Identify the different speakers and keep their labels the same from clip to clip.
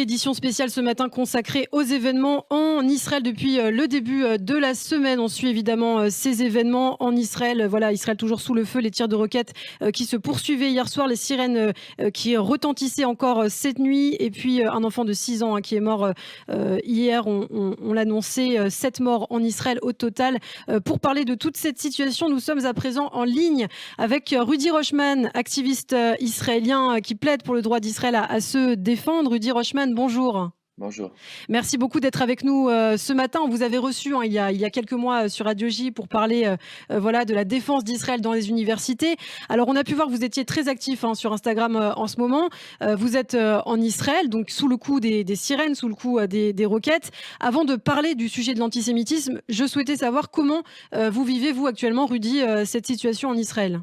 Speaker 1: Édition spéciale ce matin consacrée aux événements en Israël depuis le début de la semaine. On suit évidemment ces événements en Israël. Voilà, Israël toujours sous le feu, les tirs de roquettes qui se poursuivaient hier soir, les sirènes qui retentissaient encore cette nuit. Et puis un enfant de 6 ans qui est mort hier, on l'annonçait, 7 morts en Israël au total. Pour parler de toute cette situation, nous sommes à présent en ligne avec Rudy Rochman, activiste israélien qui plaide pour le droit d'Israël à se défendre. Rudy Rochman, bonjour.
Speaker 2: Bonjour.
Speaker 1: Merci beaucoup d'être avec nous ce matin. On vous avait reçu il y a quelques mois sur Radio J pour parler voilà, de la défense d'Israël dans les universités. Alors on a pu voir que vous étiez très actif sur Instagram en ce moment. Vous êtes en Israël, donc sous le coup des sirènes, sous le coup des roquettes. Avant de parler du sujet de l'antisémitisme, je souhaitais savoir comment vous vivez, vous actuellement, Rudy, cette situation en Israël.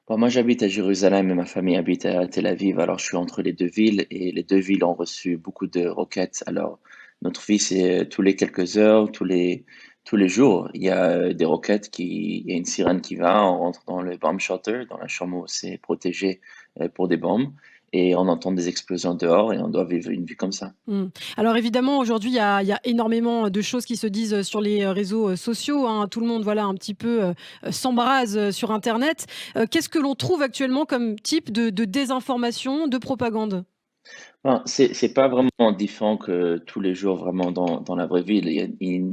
Speaker 2: Bon, moi, j'habite à Jérusalem et ma famille habite à Tel Aviv. Alors, je suis entre les deux villes et les deux villes ont reçu beaucoup de roquettes. Alors, notre vie, c'est tous les quelques heures, tous les jours, il y a des roquettes il y a une sirène qui va, on rentre dans le bomb shelter, dans la chambre où c'est protégé pour des bombes et on entend des explosions dehors et on doit vivre une vie comme ça.
Speaker 1: Mmh. Alors évidemment, aujourd'hui, il y a énormément de choses qui se disent sur les réseaux sociaux, hein. Tout le monde, voilà, un petit peu s'embrase sur Internet. Qu'est-ce que l'on trouve actuellement comme type de désinformation, de propagande?
Speaker 2: Ben, c'est pas vraiment différent que tous les jours vraiment dans la vraie vie. Il y a une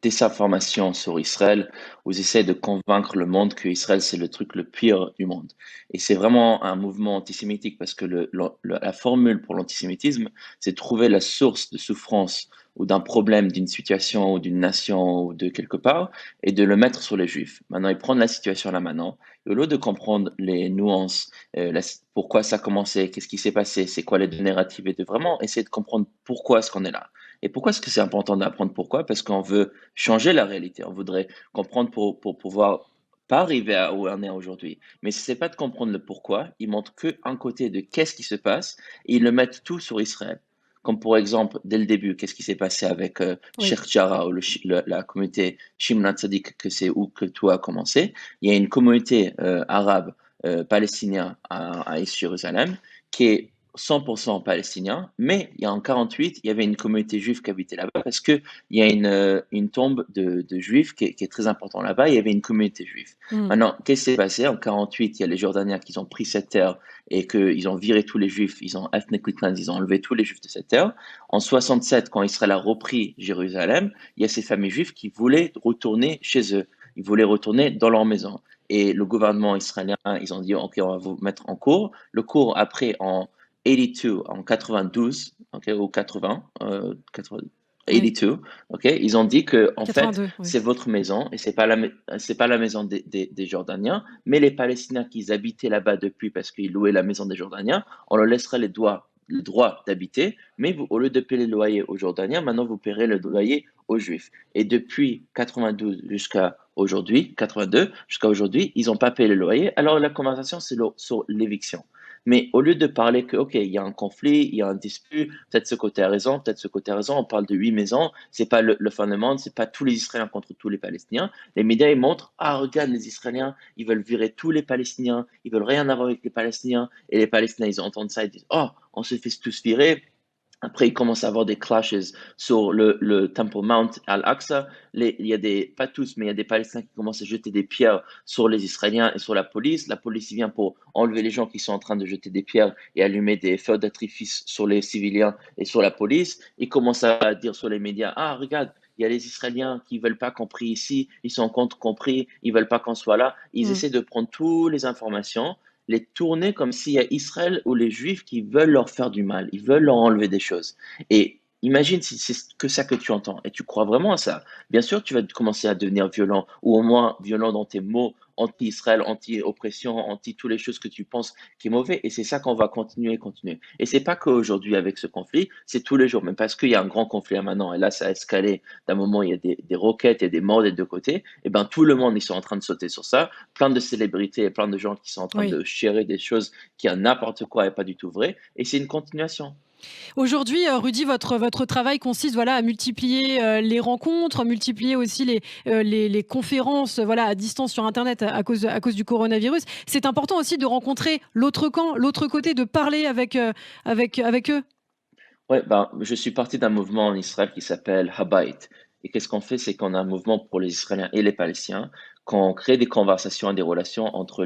Speaker 2: désinformation sur Israël où ils essaient de convaincre le monde que Israël c'est le truc le pire du monde. Et c'est vraiment un mouvement antisémitique parce que la formule pour l'antisémitisme, c'est trouver la source de souffrance ou d'un problème, d'une situation ou d'une nation ou de quelque part et de le mettre sur les Juifs. Maintenant, ils prennent la situation là maintenant et au lieu de comprendre les nuances pourquoi ça a commencé, qu'est-ce qui s'est passé, c'est quoi les deux narratives et de vraiment essayer de comprendre pourquoi est-ce qu'on est là. Et pourquoi est-ce que c'est important d'apprendre pourquoi? Parce qu'on veut changer la réalité. On voudrait comprendre pour pouvoir pas arriver à où on est aujourd'hui. Mais si c'est pas de comprendre le pourquoi, ils montrent qu'un côté de qu'est-ce qui se passe et ils le mettent tout sur Israël. Comme pour exemple, dès le début, qu'est-ce qui s'est passé avec
Speaker 1: Oui.
Speaker 2: Sheikh Jarrah ou la communauté Shimon Tzadik, que c'est où que tout a commencé. Il y a une communauté arabe palestinien à Est-Jérusalem, qui est 100% palestinien, mais il y a en 48, il y avait une communauté juive qui habitait là-bas parce qu'il y a une tombe de juifs qui est très importante là-bas, il y avait une communauté juive.
Speaker 1: Mmh.
Speaker 2: Maintenant, qu'est-ce qui s'est passé? En 48, il y a les Jordaniens qui ont pris cette terre et qu'ils ont viré tous les juifs, ils ont ethnically cleansed, ils ont enlevé tous les juifs de cette terre. En 67, quand Israël a repris Jérusalem, il y a ces familles juives qui voulaient retourner chez eux, ils voulaient retourner dans leur maison. Et le gouvernement israélien, ils ont dit, OK, on va vous mettre en cours. Le cours, après, en 82, en 92, OK, ou 80, 82,
Speaker 1: Oui.
Speaker 2: OK, ils ont dit que, en fait,
Speaker 1: 82, oui.
Speaker 2: c'est votre maison et c'est pas la maison des Jordaniens, mais les Palestiniens qui habitaient là-bas depuis parce qu'ils louaient la maison des Jordaniens, on leur laisserait le droit d'habiter, mais vous, au lieu de payer le loyer aux Jordaniens, maintenant vous paierez le loyer aux Juifs. Et depuis 92 jusqu'à aujourd'hui, 82 jusqu'à aujourd'hui, ils n'ont pas payé le loyer. Alors la conversation, c'est sur l'éviction. Mais au lieu de parler que, OK, il y a un conflit, il y a un dispute, peut-être ce côté a raison, peut-être ce côté a raison, on parle de 8 maisons, c'est pas le fin du monde, c'est pas tous les Israéliens contre tous les Palestiniens. Les médias, ils montrent, ah, regarde, les Israéliens, ils veulent virer tous les Palestiniens, ils veulent rien avoir avec les Palestiniens. Et les Palestiniens, ils entendent ça, ils disent, oh, on se fait tous virer. Après, il commence à avoir des clashes sur le Temple Mount al-Aqsa. Il y a pas tous, mais il y a des Palestiniens qui commencent à jeter des pierres sur les Israéliens et sur la police. La police vient pour enlever les gens qui sont en train de jeter des pierres et allumer des feux d'artifice sur les civiliens et sur la police. Ils commencent à dire sur les médias, ah, regarde, il y a les Israéliens qui veulent pas qu'on prie ici, ils sont contre qu'on prie, ils veulent pas qu'on soit là. Ils
Speaker 1: Mmh.
Speaker 2: essaient de prendre toutes les informations, les tourner comme s'il y a Israël ou les Juifs qui veulent leur faire du mal, ils veulent leur enlever des choses. Et imagine si c'est que ça que tu entends et tu crois vraiment à ça. Bien sûr, tu vas commencer à devenir violent ou au moins violent dans tes mots anti-Israël, anti-oppression, anti toutes les choses que tu penses qui est mauvais. Et c'est ça qu'on va continuer, continuer. Et c'est pas qu'aujourd'hui avec ce conflit, c'est tous les jours. Même parce qu'il y a un grand conflit là maintenant et là, ça a escalé d'un moment, il y a des roquettes et des morts des deux côtés. Et ben, tout le monde, ils sont en train de sauter sur ça. Plein de célébrités et plein de gens qui sont en train
Speaker 1: Oui.
Speaker 2: de chérir des choses qui ont n'importe quoi et pas du tout vrai. Et c'est une continuation.
Speaker 1: Aujourd'hui, Rudy, votre travail consiste, voilà, à multiplier, les rencontres, multiplier aussi les conférences, voilà, à distance sur internet à cause du coronavirus. C'est important aussi de rencontrer l'autre camp, l'autre côté, de parler avec eux?
Speaker 2: Ouais, ben, je suis parti d'un mouvement en Israël qui s'appelle Habayit. Et qu'est-ce qu'on fait? C'est qu'on a un mouvement pour les Israéliens et les Palestiniens, qu'on crée des conversations et des relations entre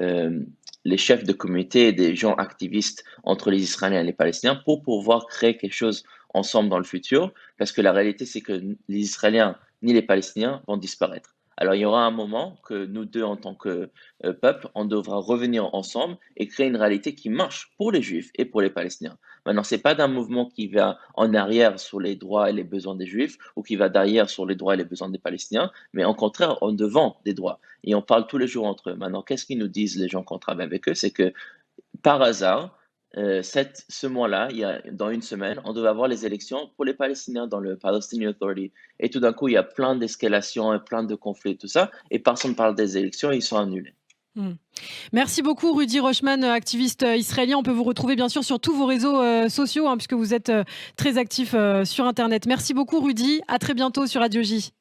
Speaker 2: euh, les chefs de communauté et des gens activistes entre les Israéliens et les Palestiniens pour pouvoir créer quelque chose ensemble dans le futur. Parce que la réalité, c'est que les Israéliens ni les Palestiniens vont disparaître. Alors, il y aura un moment que nous deux, en tant que peuple, on devra revenir ensemble et créer une réalité qui marche pour les Juifs et pour les Palestiniens. Maintenant, c'est pas d'un mouvement qui va en arrière sur les droits et les besoins des Juifs ou qui va derrière sur les droits et les besoins des Palestiniens, mais au contraire, en devant des droits. Et on parle tous les jours entre eux. Maintenant, qu'est-ce qu'ils nous disent les gens qu'on travaille avec eux? C'est que par hasard, ce mois-là, dans une semaine, on devait avoir les élections pour les Palestiniens dans le Palestinian Authority. Et tout d'un coup, il y a plein d'escalations et plein de conflits, tout ça, et personne ne parle des élections, ils sont annulés.
Speaker 1: Hmm. Merci beaucoup Rudy Rochman, activiste israélien. On peut vous retrouver bien sûr sur tous vos réseaux sociaux, hein, puisque vous êtes très actif sur Internet. Merci beaucoup Rudy. À très bientôt sur Radio J.